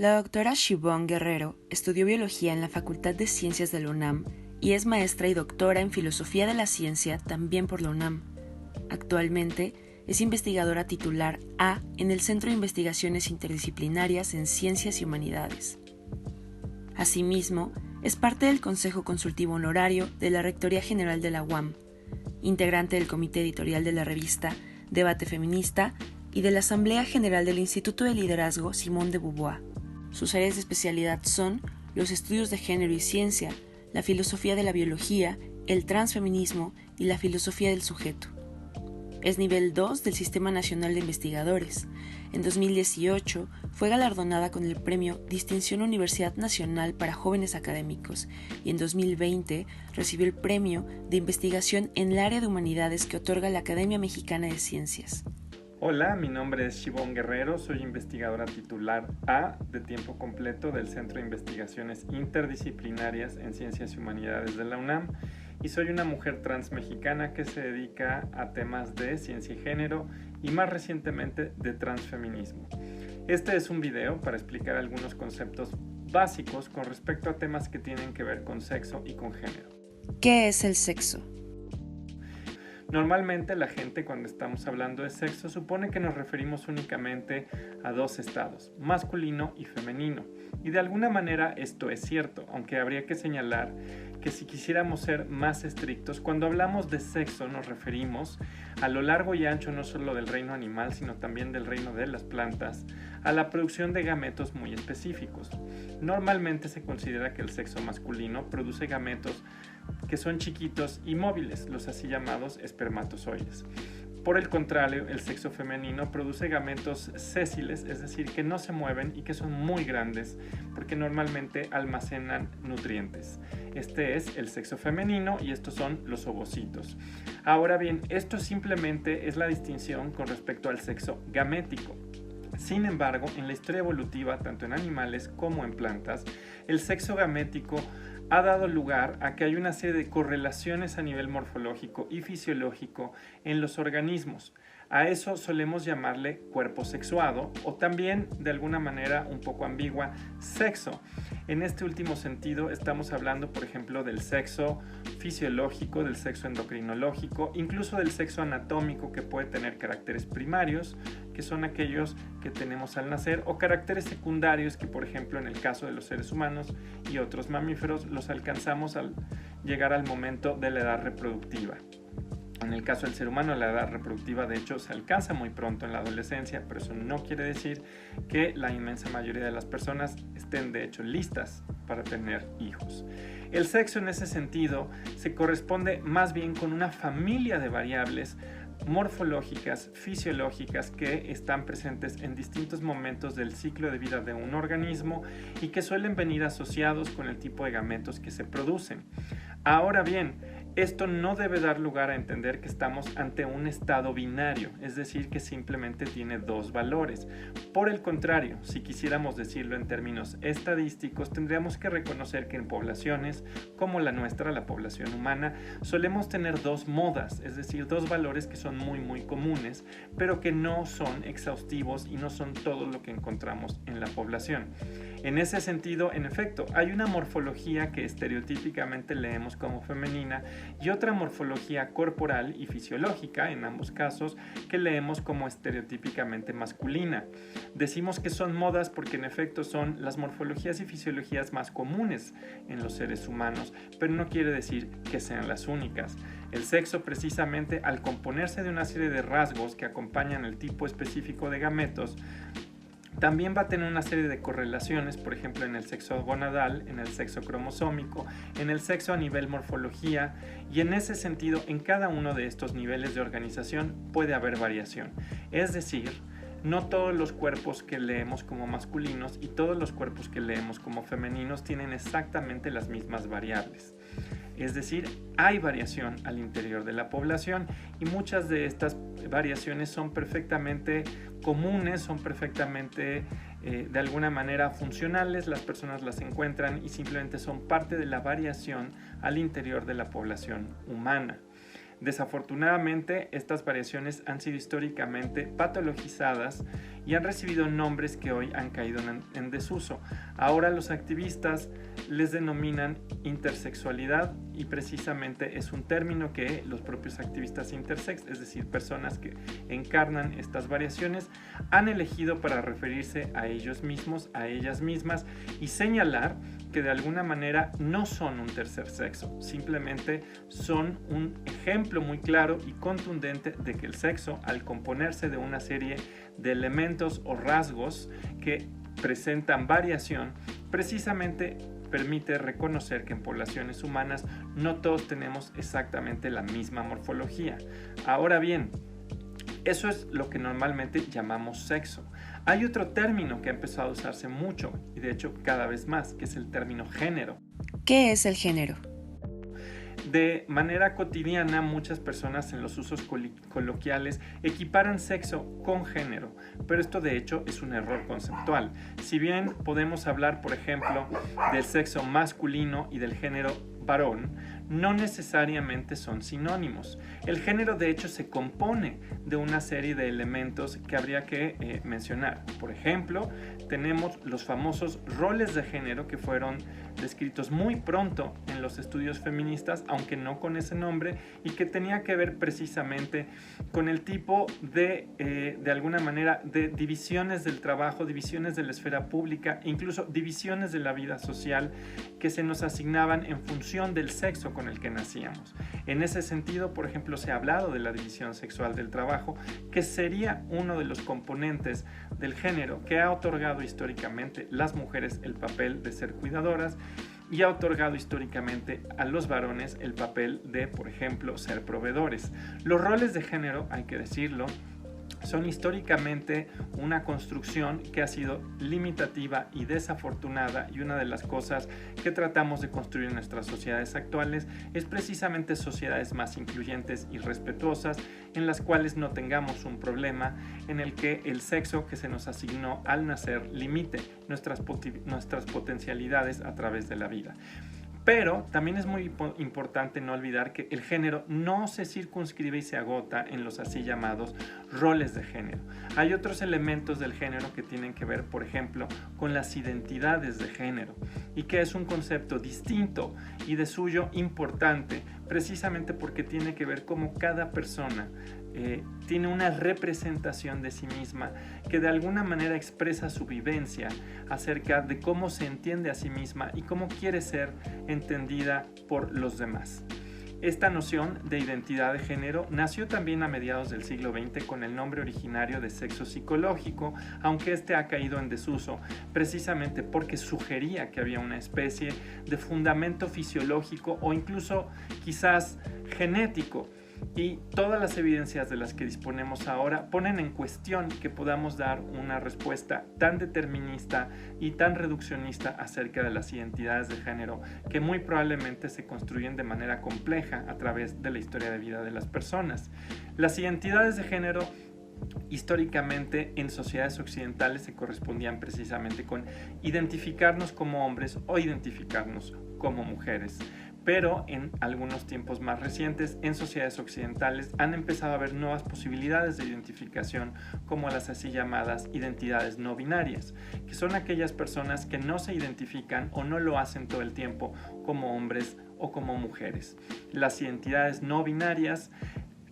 La doctora Shibón Guerrero estudió biología en la Facultad de Ciencias de la UNAM y es maestra y doctora en filosofía de la ciencia también por la UNAM. Actualmente es investigadora titular A en el Centro de Investigaciones Interdisciplinarias en Ciencias y Humanidades. Asimismo, es parte del Consejo Consultivo Honorario de la Rectoría General de la UAM, integrante del comité editorial de la revista Debate Feminista y de la Asamblea General del Instituto de Liderazgo Simone de Beauvoir. Sus áreas de especialidad son los estudios de género y ciencia, la filosofía de la biología, el transfeminismo y la filosofía del sujeto. Es nivel 2 del Sistema Nacional de Investigadores. En 2018 fue galardonada con el premio Distinción Universidad Nacional para Jóvenes Académicos y en 2020 recibió el premio de investigación en el área de humanidades que otorga la Academia Mexicana de Ciencias. Hola, mi nombre es Shibón Guerrero, soy investigadora titular A de tiempo completo del Centro de Investigaciones Interdisciplinarias en Ciencias y Humanidades de la UNAM y soy una mujer trans mexicana que se dedica a temas de ciencia y género y más recientemente de transfeminismo. Este es un video para explicar algunos conceptos básicos con respecto a temas que tienen que ver con sexo y con género. ¿Qué es el sexo? Normalmente la gente cuando estamos hablando de sexo supone que nos referimos únicamente a dos estados, masculino y femenino. Y de alguna manera esto es cierto, aunque habría que señalar que si quisiéramos ser más estrictos, cuando hablamos de sexo nos referimos a lo largo y ancho no solo del reino animal, sino también del reino de las plantas, a la producción de gametos muy específicos. Normalmente se considera que el sexo masculino produce gametos que son chiquitos y móviles, los así llamados espermatozoides. Por el contrario, el sexo femenino produce gametos sésiles, es decir, que no se mueven y que son muy grandes, porque normalmente almacenan nutrientes. Este es el sexo femenino y estos son los ovocitos. Ahora bien, esto simplemente es la distinción con respecto al sexo gamético. Sin embargo, en la historia evolutiva, tanto en animales como en plantas, el sexo gamético ha dado lugar a que hay una serie de correlaciones a nivel morfológico y fisiológico en los organismos. A eso solemos llamarle cuerpo sexuado o también, de alguna manera un poco ambigua, sexo. En este último sentido estamos hablando, por ejemplo, del sexo fisiológico, del sexo endocrinológico, incluso del sexo anatómico que puede tener caracteres primarios, que son aquellos que tenemos al nacer, o caracteres secundarios que, por ejemplo, en el caso de los seres humanos y otros mamíferos, los alcanzamos al llegar al momento de la edad reproductiva. En el caso del ser humano, la edad reproductiva de hecho se alcanza muy pronto en la adolescencia, pero eso no quiere decir que la inmensa mayoría de las personas estén de hecho listas para tener hijos. El sexo en ese sentido se corresponde más bien con una familia de variables morfológicas, fisiológicas que están presentes en distintos momentos del ciclo de vida de un organismo y que suelen venir asociados con el tipo de gametos que se producen. Ahora bien, esto no debe dar lugar a entender que estamos ante un estado binario, es decir, que simplemente tiene dos valores. Por el contrario, si quisiéramos decirlo en términos estadísticos, tendríamos que reconocer que en poblaciones como la nuestra, la población humana, solemos tener dos modas, es decir, dos valores que son muy comunes, pero que no son exhaustivos y no son todo lo que encontramos en la población. En ese sentido, en efecto, hay una morfología que estereotípicamente leemos como femenina y otra morfología corporal y fisiológica, en ambos casos, que leemos como estereotípicamente masculina. Decimos que son modas porque en efecto son las morfologías y fisiologías más comunes en los seres humanos, pero no quiere decir que sean las únicas. El sexo, precisamente, al componerse de una serie de rasgos que acompañan el tipo específico de gametos, también va a tener una serie de correlaciones, por ejemplo, en el sexo gonadal, en el sexo cromosómico, en el sexo a nivel morfología, y en ese sentido, en cada uno de estos niveles de organización puede haber variación. Es decir, no todos los cuerpos que leemos como masculinos y todos los cuerpos que leemos como femeninos tienen exactamente las mismas variables. Es decir, hay variación al interior de la población y muchas de estas variaciones son perfectamente comunes, son perfectamente de alguna manera funcionales, las personas las encuentran y simplemente son parte de la variación al interior de la población humana. Desafortunadamente, estas variaciones han sido históricamente patologizadas y han recibido nombres que hoy han caído en desuso. Ahora los activistas les denominan intersexualidad y precisamente es un término que los propios activistas intersex, es decir, personas que encarnan estas variaciones, han elegido para referirse a ellos mismos, a ellas mismas y señalar que de alguna manera no son un tercer sexo, simplemente son un ejemplo muy claro y contundente de que el sexo, al componerse de una serie de elementos o rasgos que presentan variación, precisamente permite reconocer que en poblaciones humanas no todos tenemos exactamente la misma morfología. Ahora bien, eso es lo que normalmente llamamos sexo. Hay otro término que ha empezado a usarse mucho y de hecho cada vez más, que es el término género. ¿Qué es el género? De manera cotidiana, muchas personas en los usos coloquiales equiparan sexo con género, pero esto de hecho es un error conceptual. Si bien podemos hablar, por ejemplo, del sexo masculino y del género varón, no necesariamente son sinónimos. El género de hecho se compone de una serie de elementos que habría que mencionar. Por ejemplo, tenemos los famosos roles de género que fueron descritos muy pronto en los estudios feministas, aunque no con ese nombre, y que tenía que ver precisamente con el tipo de alguna manera, de divisiones del trabajo, divisiones de la esfera pública, incluso divisiones de la vida social que se nos asignaban en función del sexo con el que nacíamos. En ese sentido, por ejemplo, se ha hablado de la división sexual del trabajo, que sería uno de los componentes del género que ha otorgado históricamente las mujeres el papel de ser cuidadoras y ha otorgado históricamente a los varones el papel de, por ejemplo, ser proveedores. Los roles de género, hay que decirlo, son históricamente una construcción que ha sido limitativa y desafortunada, y una de las cosas que tratamos de construir en nuestras sociedades actuales es precisamente sociedades más incluyentes y respetuosas, en las cuales no tengamos un problema en el que el sexo que se nos asignó al nacer limite nuestras potencialidades a través de la vida. Pero también es muy importante no olvidar que el género no se circunscribe y se agota en los así llamados roles de género. Hay otros elementos del género que tienen que ver, por ejemplo, con las identidades de género, y que es un concepto distinto y de suyo importante, precisamente porque tiene que ver cómo cada persona tiene una representación de sí misma que de alguna manera expresa su vivencia acerca de cómo se entiende a sí misma y cómo quiere ser entendida por los demás. Esta noción de identidad de género nació también a mediados del siglo XX con el nombre originario de sexo psicológico, aunque este ha caído en desuso precisamente porque sugería que había una especie de fundamento fisiológico o incluso quizás genético. Y todas las evidencias de las que disponemos ahora ponen en cuestión que podamos dar una respuesta tan determinista y tan reduccionista acerca de las identidades de género, que muy probablemente se construyen de manera compleja a través de la historia de vida de las personas. Las identidades de género históricamente en sociedades occidentales se correspondían precisamente con identificarnos como hombres o identificarnos como mujeres. Pero en algunos tiempos más recientes, en sociedades occidentales, han empezado a haber nuevas posibilidades de identificación, como las así llamadas identidades no binarias, que son aquellas personas que no se identifican o no lo hacen todo el tiempo como hombres o como mujeres. Las identidades no binarias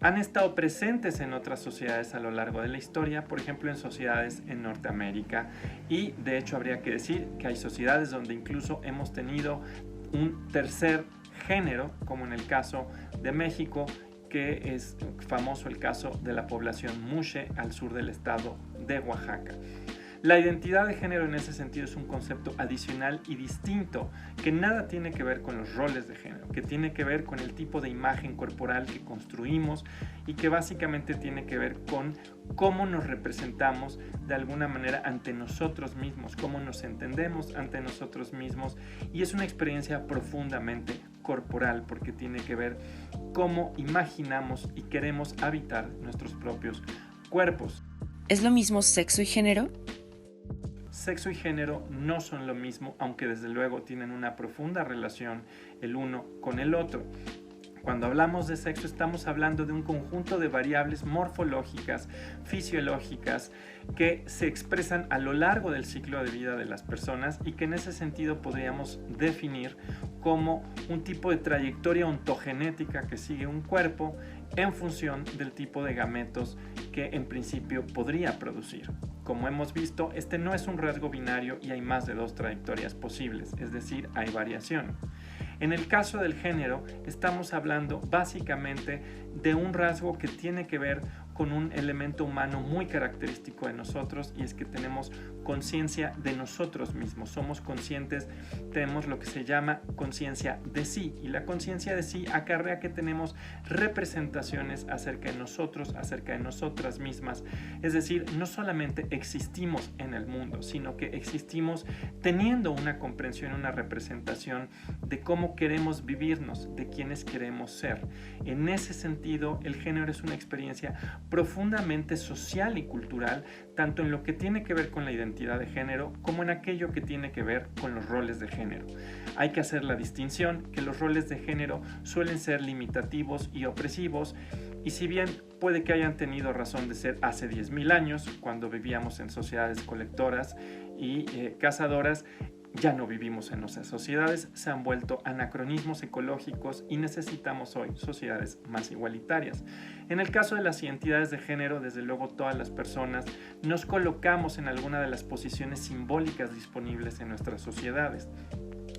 han estado presentes en otras sociedades a lo largo de la historia, por ejemplo en sociedades en Norteamérica, y de hecho habría que decir que hay sociedades donde incluso hemos tenido un tercer género, como en el caso de México, que es famoso el caso de la población Muxe al sur del estado de Oaxaca. La identidad de género en ese sentido es un concepto adicional y distinto que nada tiene que ver con los roles de género, que tiene que ver con el tipo de imagen corporal que construimos y que básicamente tiene que ver con cómo nos representamos de alguna manera ante nosotros mismos, cómo nos entendemos ante nosotros mismos, y es una experiencia profundamente corporal porque tiene que ver cómo imaginamos y queremos habitar nuestros propios cuerpos. ¿Es lo mismo sexo y género? Sexo y género no son lo mismo, aunque desde luego tienen una profunda relación el uno con el otro. Cuando hablamos de sexo estamos hablando de un conjunto de variables morfológicas, fisiológicas, que se expresan a lo largo del ciclo de vida de las personas y que en ese sentido podríamos definir como un tipo de trayectoria ontogenética que sigue un cuerpo en función del tipo de gametos que en principio podría producir. Como hemos visto, este no es un rasgo binario y hay más de 2 trayectorias posibles, es decir, hay variación. En el caso del género, estamos hablando básicamente de un rasgo que tiene que ver con un elemento humano muy característico de nosotros, y es que tenemos conciencia de nosotros mismos, somos conscientes, tenemos lo que se llama conciencia de sí, y la conciencia de sí acarrea que tenemos representaciones acerca de nosotros, acerca de nosotras mismas, es decir, no solamente existimos en el mundo, sino que existimos teniendo una comprensión, una representación de cómo queremos vivirnos, de quiénes queremos ser. En ese sentido, el género es una experiencia profundamente social y cultural, tanto en lo que tiene que ver con la identidad de género como en aquello que tiene que ver con los roles de género. Hay que hacer la distinción que los roles de género suelen ser limitativos y opresivos, y si bien puede que hayan tenido razón de ser hace 10.000 años, cuando vivíamos en sociedades colectoras y cazadoras, ya no vivimos en esas sociedades, se han vuelto anacronismos ecológicos y necesitamos hoy sociedades más igualitarias. En el caso de las identidades de género, desde luego todas las personas nos colocamos en alguna de las posiciones simbólicas disponibles en nuestras sociedades.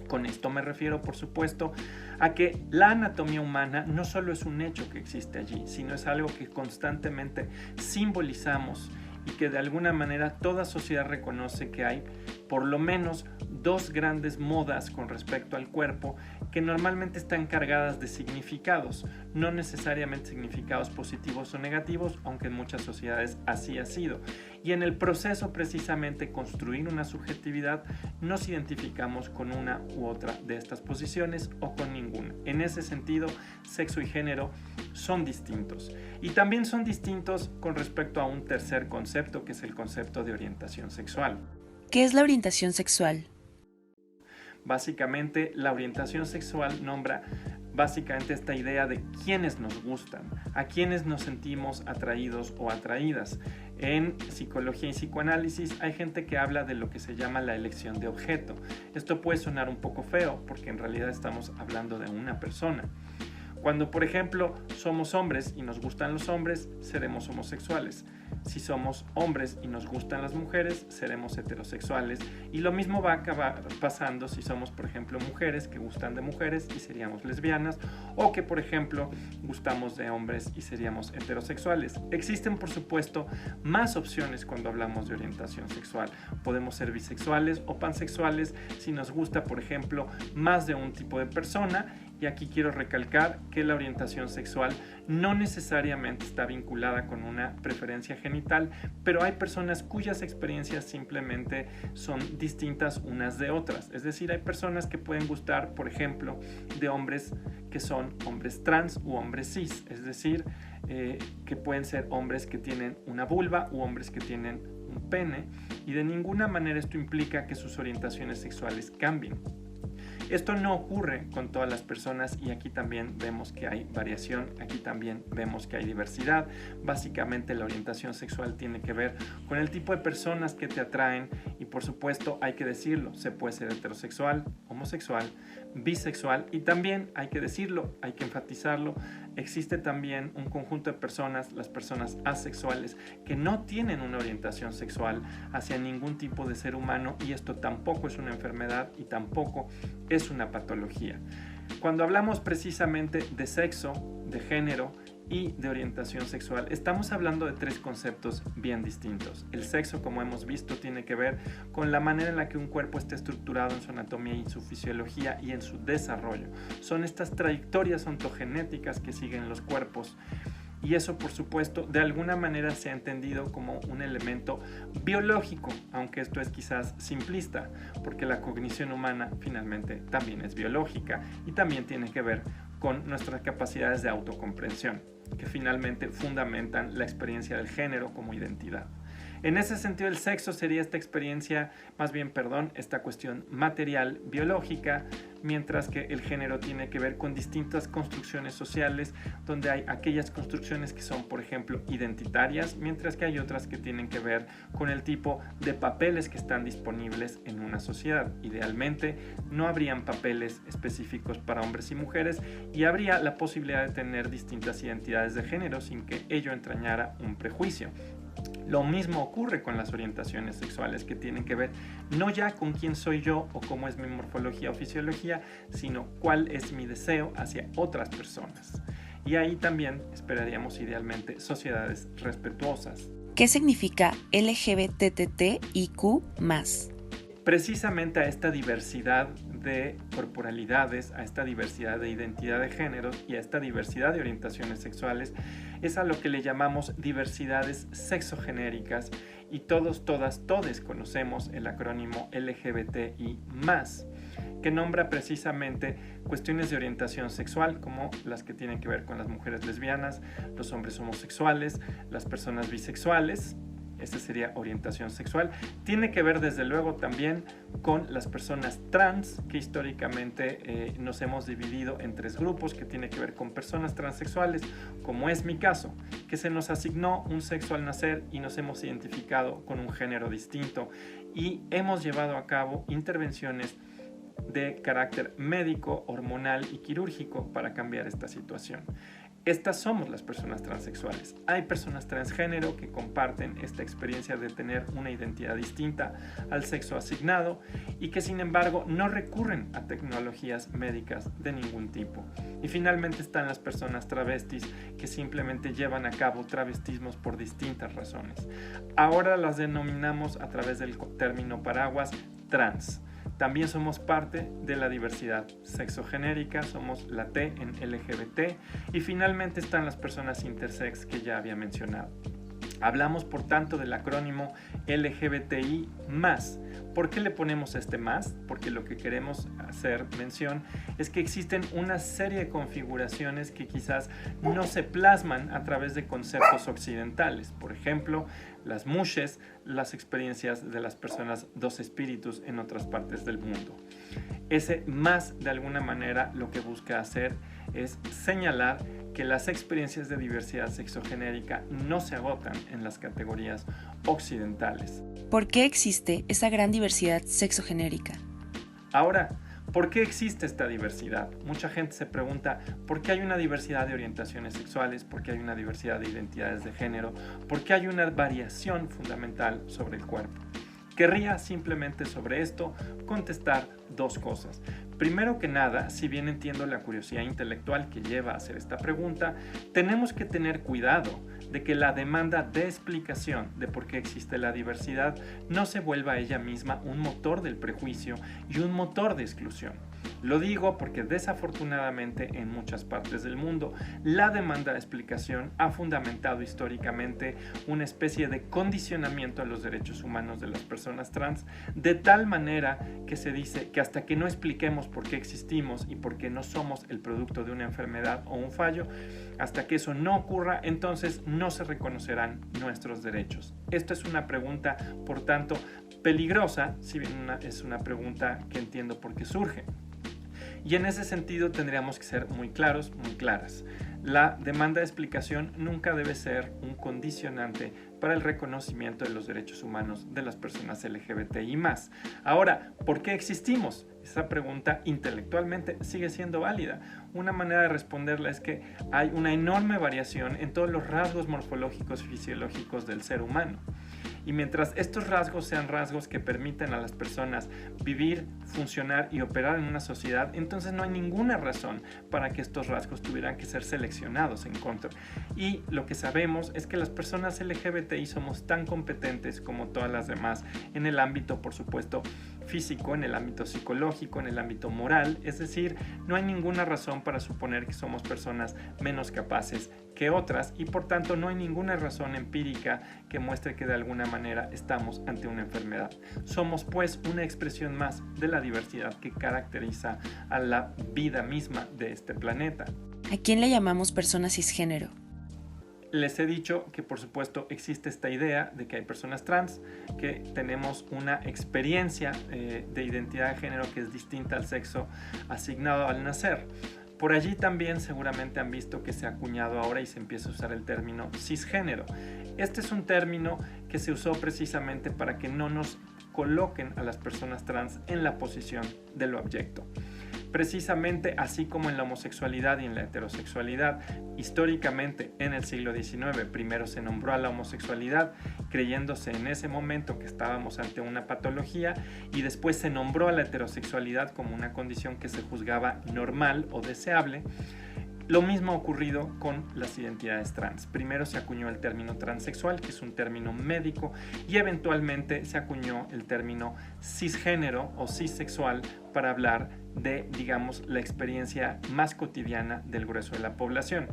Con esto me refiero, por supuesto, a que la anatomía humana no solo es un hecho que existe allí, sino es algo que constantemente simbolizamos y que de alguna manera toda sociedad reconoce que hay por lo menos 2 grandes modas con respecto al cuerpo que normalmente están cargadas de significados, no necesariamente significados positivos o negativos, aunque en muchas sociedades así ha sido. Y en el proceso precisamente construir una subjetividad nos identificamos con una u otra de estas posiciones o con ninguna. En ese sentido, sexo y género son distintos. Y también son distintos con respecto a un tercer concepto, que es el concepto de orientación sexual. ¿Qué es la orientación sexual? Básicamente, la orientación sexual nombra básicamente esta idea de quiénes nos gustan, a quiénes nos sentimos atraídos o atraídas. En psicología y psicoanálisis hay gente que habla de lo que se llama la elección de objeto. Esto puede sonar un poco feo porque en realidad estamos hablando de una persona. Cuando, por ejemplo, somos hombres y nos gustan los hombres, seremos homosexuales. Si somos hombres y nos gustan las mujeres, seremos heterosexuales. Y lo mismo va a acabar pasando si somos, por ejemplo, mujeres que gustan de mujeres y seríamos lesbianas, o que, por ejemplo, gustamos de hombres y seríamos heterosexuales. Existen, por supuesto, más opciones cuando hablamos de orientación sexual. Podemos ser bisexuales o pansexuales si nos gusta, por ejemplo, más de un tipo de persona. Y aquí quiero recalcar que la orientación sexual no necesariamente está vinculada con una preferencia genital, pero hay personas cuyas experiencias simplemente son distintas unas de otras. Es decir, hay personas que pueden gustar, por ejemplo, de hombres que son hombres trans u hombres cis, es decir, que pueden ser hombres que tienen una vulva u hombres que tienen un pene, y de ninguna manera esto implica que sus orientaciones sexuales cambien. Esto no ocurre con todas las personas, y aquí también vemos que hay variación, aquí también vemos que hay diversidad. Básicamente la orientación sexual tiene que ver con el tipo de personas que te atraen, y por supuesto hay que decirlo, se puede ser heterosexual, homosexual, bisexual, y también hay que decirlo, hay que enfatizarlo, existe también un conjunto de personas, las personas asexuales, que no tienen una orientación sexual hacia ningún tipo de ser humano, y esto tampoco es una enfermedad y tampoco es una patología. Cuando hablamos precisamente de sexo, de género y de orientación sexual, estamos hablando de 3 conceptos bien distintos. El sexo, como hemos visto, tiene que ver con la manera en la que un cuerpo está estructurado en su anatomía y su fisiología y en su desarrollo. Son estas trayectorias ontogenéticas que siguen los cuerpos. Y eso, por supuesto, de alguna manera se ha entendido como un elemento biológico, aunque esto es quizás simplista, porque la cognición humana finalmente también es biológica y también tiene que ver con nuestras capacidades de autocomprensión, que finalmente fundamentan la experiencia del género como identidad. En ese sentido, el sexo sería esta experiencia, esta cuestión material, biológica, mientras que el género tiene que ver con distintas construcciones sociales, donde hay aquellas construcciones que son, por ejemplo, identitarias, mientras que hay otras que tienen que ver con el tipo de papeles que están disponibles en una sociedad. Idealmente, no habrían papeles específicos para hombres y mujeres y habría la posibilidad de tener distintas identidades de género sin que ello entrañara un prejuicio. Lo mismo ocurre con las orientaciones sexuales, que tienen que ver no ya con quién soy yo o cómo es mi morfología o fisiología, sino cuál es mi deseo hacia otras personas. Y ahí también esperaríamos idealmente sociedades respetuosas. ¿Qué significa LGBTTIQ+? Precisamente a esta diversidad de corporalidades, a esta diversidad de identidad de géneros y a esta diversidad de orientaciones sexuales es a lo que le llamamos diversidades sexogenéricas, y todos, todas, todes conocemos el acrónimo LGBTI+, que nombra precisamente cuestiones de orientación sexual como las que tienen que ver con las mujeres lesbianas, los hombres homosexuales, las personas bisexuales. Esta sería orientación sexual. Tiene que ver desde luego también con las personas trans, que históricamente nos hemos dividido en tres grupos, que tiene que ver con personas transexuales, como es mi caso, que se nos asignó un sexo al nacer y nos hemos identificado con un género distinto y hemos llevado a cabo intervenciones de carácter médico, hormonal y quirúrgico para cambiar esta situación. Estas somos las personas transexuales. Hay personas transgénero que comparten esta experiencia de tener una identidad distinta al sexo asignado y que sin embargo no recurren a tecnologías médicas de ningún tipo. Y finalmente están las personas travestis, que simplemente llevan a cabo travestismos por distintas razones. Ahora las denominamos a través del término paraguas trans. También somos parte de la diversidad sexogenérica, somos la T en LGBT, y finalmente están las personas intersex que ya había mencionado. Hablamos por tanto del acrónimo LGBTI+. ¿Por qué le ponemos este más? Porque lo que queremos hacer mención es que existen una serie de configuraciones que quizás no se plasman a través de conceptos occidentales. Por ejemplo, las mushes, las experiencias de las personas dos espíritus en otras partes del mundo. Ese más, de alguna manera, lo que busca hacer es señalar que las experiencias de diversidad sexogenérica no se agotan en las categorías occidentales. ¿Por qué existe esa gran diversidad sexogenérica? Ahora, ¿por qué existe esta diversidad? Mucha gente se pregunta por qué hay una diversidad de orientaciones sexuales, por qué hay una diversidad de identidades de género, por qué hay una variación fundamental sobre el cuerpo. Querría simplemente sobre esto contestar dos cosas. Primero que nada, si bien entiendo la curiosidad intelectual que lleva a hacer esta pregunta, tenemos que tener cuidado de que la demanda de explicación de por qué existe la diversidad no se vuelva ella misma un motor del prejuicio y un motor de exclusión. Lo digo porque desafortunadamente en muchas partes del mundo la demanda de explicación ha fundamentado históricamente una especie de condicionamiento a los derechos humanos de las personas trans, de tal manera que se dice que hasta que no expliquemos por qué existimos y por qué no somos el producto de una enfermedad o un fallo, hasta que eso no ocurra, entonces no se reconocerán nuestros derechos. Esto es una pregunta, por tanto, peligrosa, si bien es una pregunta que entiendo por qué surge. Y en ese sentido tendríamos que ser muy claros, muy claras. La demanda de explicación nunca debe ser un condicionante para el reconocimiento de los derechos humanos de las personas LGBTI+. Ahora, ¿por qué existimos? Esa pregunta intelectualmente sigue siendo válida. Una manera de responderla es que hay una enorme variación en todos los rasgos morfológicos y fisiológicos del ser humano. Y mientras estos rasgos sean rasgos que permiten a las personas vivir, funcionar y operar en una sociedad, entonces no hay ninguna razón para que estos rasgos tuvieran que ser seleccionados en contra. Y lo que sabemos es que las personas LGBTI somos tan competentes como todas las demás en el ámbito, por supuesto, físico, en el ámbito psicológico, en el ámbito moral. Es decir, no hay ninguna razón para suponer que somos personas menos capaces que otras y por tanto no hay ninguna razón empírica que muestre que de alguna manera estamos ante una enfermedad. Somos pues una expresión más de la diversidad que caracteriza a la vida misma de este planeta. ¿A quién le llamamos persona cisgénero? Les he dicho que por supuesto existe esta idea de que hay personas trans que tenemos una experiencia de identidad de género que es distinta al sexo asignado al nacer. Por allí también seguramente han visto que se ha acuñado ahora y se empieza a usar el término cisgénero. Este es un término que se usó precisamente para que no nos coloquen a las personas trans en la posición de lo abyecto. Precisamente así como en la homosexualidad y en la heterosexualidad, históricamente en el siglo XIX primero se nombró a la homosexualidad creyéndose en ese momento que estábamos ante una patología, y después se nombró a la heterosexualidad como una condición que se juzgaba normal o deseable. Lo mismo ha ocurrido con las identidades trans. Primero se acuñó el término transexual, que es un término médico, y eventualmente se acuñó el término cisgénero o cisexual para hablar de, digamos, la experiencia más cotidiana del grueso de la población.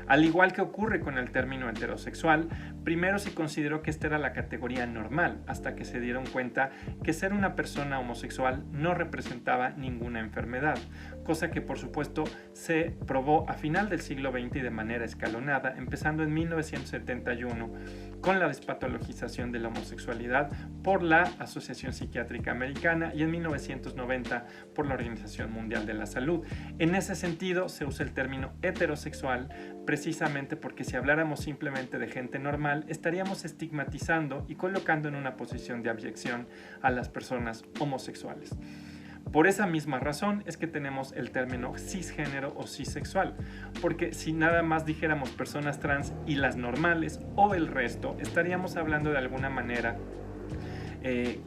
Al igual que ocurre con el término heterosexual, primero se consideró que esta era la categoría normal, hasta que se dieron cuenta que ser una persona homosexual no representaba ninguna enfermedad, cosa que por supuesto se probó a final del siglo XX y de manera escalonada, empezando en 1971 con la despatologización de la homosexualidad por la Asociación Psiquiátrica Americana y en 1990 por la Organización Mundial de la Salud. En ese sentido se usa el término heterosexual precisamente porque si habláramos simplemente de gente normal estaríamos estigmatizando y colocando en una posición de abyección a las personas homosexuales. Por esa misma razón es que tenemos el término cisgénero o cisexual, porque si nada más dijéramos personas trans y las normales o el resto, estaríamos hablando de alguna manera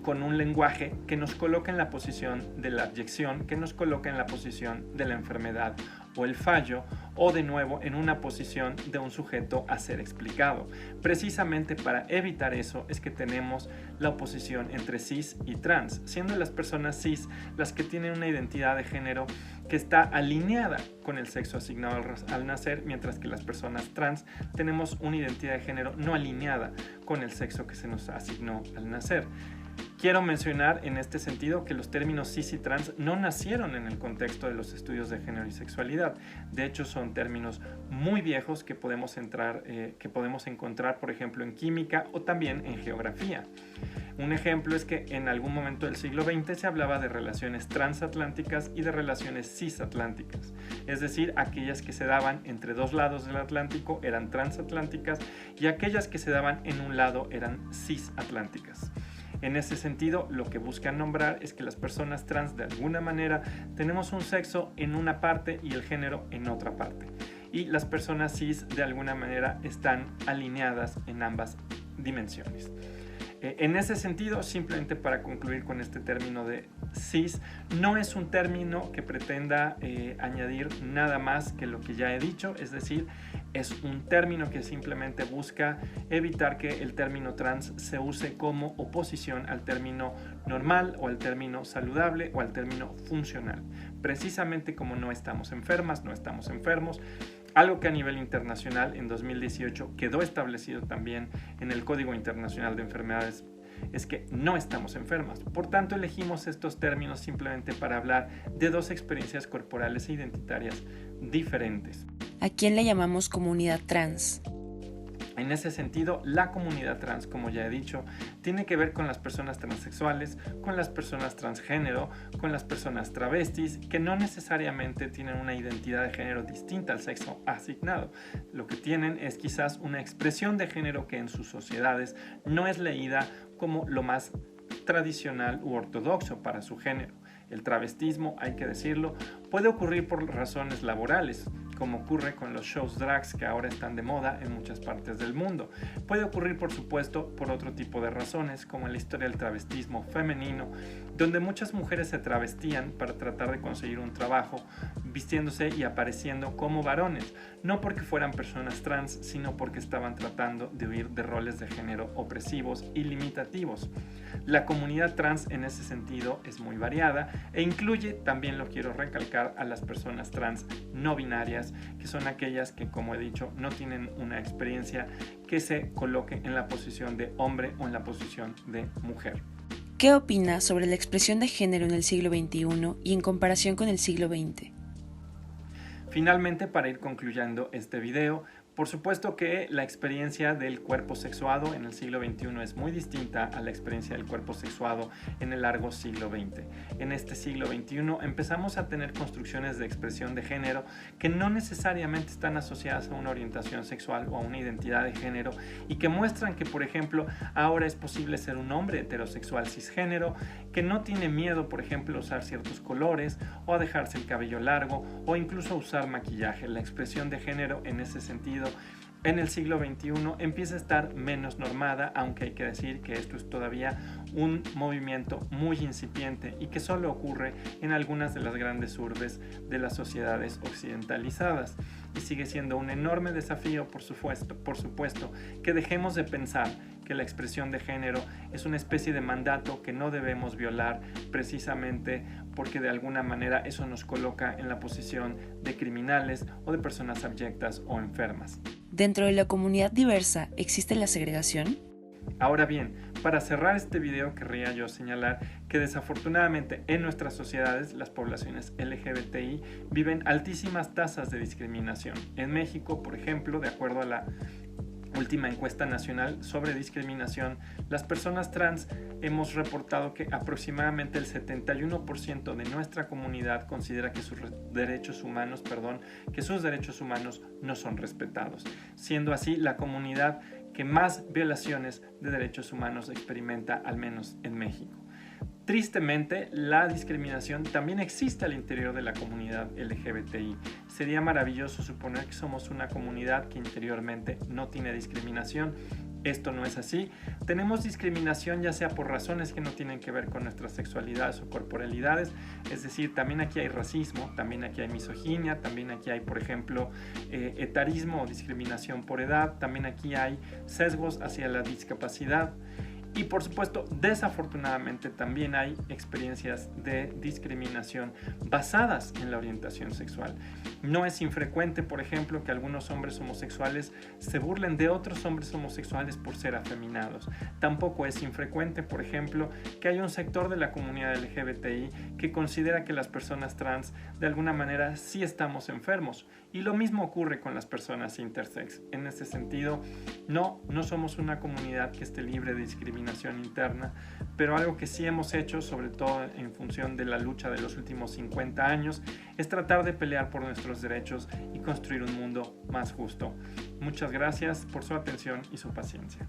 con un lenguaje que nos coloca en la posición de la abyección, que nos coloca en la posición de la enfermedad o el fallo, o de nuevo en una posición de un sujeto a ser explicado. Precisamente para evitar eso es que tenemos la oposición entre cis y trans, siendo las personas cis las que tienen una identidad de género que está alineada con el sexo asignado al nacer, mientras que las personas trans tenemos una identidad de género no alineada con el sexo que se nos asignó al nacer. Quiero mencionar en este sentido que los términos cis y trans no nacieron en el contexto de los estudios de género y sexualidad. De hecho, son términos muy viejos que podemos encontrar, por ejemplo, en química o también en geografía. Un ejemplo es que en algún momento del siglo XX se hablaba de relaciones transatlánticas y de relaciones cisatlánticas. Es decir, aquellas que se daban entre dos lados del Atlántico eran transatlánticas y aquellas que se daban en un lado eran cisatlánticas. En ese sentido, lo que buscan nombrar es que las personas trans de alguna manera tenemos un sexo en una parte y el género en otra parte. Y las personas cis de alguna manera están alineadas en ambas dimensiones. En ese sentido, simplemente para concluir con este término de cis, no es un término que pretenda añadir nada más que lo que ya he dicho, es decir, es un término que simplemente busca evitar que el término trans se use como oposición al término normal o al término saludable o al término funcional. Precisamente como no estamos enfermas, no estamos enfermos, algo que a nivel internacional en 2018 quedó establecido también en el Código Internacional de Enfermedades es que no estamos enfermas. Por tanto, elegimos estos términos simplemente para hablar de dos experiencias corporales e identitarias diferentes. ¿A quién le llamamos comunidad trans? En ese sentido, la comunidad trans, como ya he dicho, tiene que ver con las personas transexuales, con las personas transgénero, con las personas travestis, que no necesariamente tienen una identidad de género distinta al sexo asignado. Lo que tienen es quizás una expresión de género que en sus sociedades no es leída como lo más tradicional u ortodoxo para su género. El travestismo, hay que decirlo, puede ocurrir por razones laborales, como ocurre con los shows drags que ahora están de moda en muchas partes del mundo. Puede ocurrir, por supuesto, por otro tipo de razones, como en la historia del travestismo femenino, donde muchas mujeres se travestían para tratar de conseguir un trabajo, vistiéndose y apareciendo como varones, no porque fueran personas trans, sino porque estaban tratando de huir de roles de género opresivos y limitativos. La comunidad trans en ese sentido es muy variada e incluye, también lo quiero recalcar, a las personas trans no binarias, que son aquellas que, como he dicho, no tienen una experiencia que se coloque en la posición de hombre o en la posición de mujer. ¿Qué opina sobre la expresión de género en el siglo XXI y en comparación con el siglo XX? Finalmente, para ir concluyendo este video, Por supuesto que la experiencia del cuerpo sexuado en el siglo XXI es muy distinta a la experiencia del cuerpo sexuado en el largo siglo XX. En este siglo XXI empezamos a tener construcciones de expresión de género que no necesariamente están asociadas a una orientación sexual o a una identidad de género y que muestran que, por ejemplo, ahora es posible ser un hombre heterosexual cisgénero que no tiene miedo, por ejemplo, a usar ciertos colores o a dejarse el cabello largo o incluso a usar maquillaje. La expresión de género en ese sentido en el siglo XXI empieza a estar menos normada, aunque hay que decir que esto es todavía un movimiento muy incipiente y que solo ocurre en algunas de las grandes urbes de las sociedades occidentalizadas. Y sigue siendo un enorme desafío, por supuesto, que dejemos de pensar que la expresión de género es una especie de mandato que no debemos violar precisamente porque de alguna manera eso nos coloca en la posición de criminales o de personas abyectas o enfermas. ¿Dentro de la comunidad diversa existe la segregación? Ahora bien, para cerrar este video querría yo señalar que desafortunadamente en nuestras sociedades las poblaciones LGBTI viven altísimas tasas de discriminación. En México, por ejemplo, de acuerdo a la última encuesta nacional sobre discriminación, las personas trans hemos reportado que aproximadamente el 71% de nuestra comunidad considera que sus derechos humanos no son respetados, siendo así la comunidad que más violaciones de derechos humanos experimenta, al menos en México. Tristemente, la discriminación también existe al interior de la comunidad LGBTI. Sería maravilloso suponer que somos una comunidad que interiormente no tiene discriminación. Esto no es así. Tenemos discriminación ya sea por razones que no tienen que ver con nuestras sexualidades o corporalidades, es decir, también aquí hay racismo, también aquí hay misoginia, también aquí hay, por ejemplo, etarismo o discriminación por edad, también aquí hay sesgos hacia la discapacidad. Y por supuesto, desafortunadamente también hay experiencias de discriminación basadas en la orientación sexual. No es infrecuente, por ejemplo, que algunos hombres homosexuales se burlen de otros hombres homosexuales por ser afeminados. Tampoco es infrecuente, por ejemplo, que haya un sector de la comunidad LGBTI que considera que las personas trans de alguna manera sí estamos enfermos. Y lo mismo ocurre con las personas intersex. En ese sentido, no somos una comunidad que esté libre de discriminación interna, pero algo que sí hemos hecho, sobre todo en función de la lucha de los últimos 50 años, es tratar de pelear por nuestros derechos y construir un mundo más justo. Muchas gracias por su atención y su paciencia.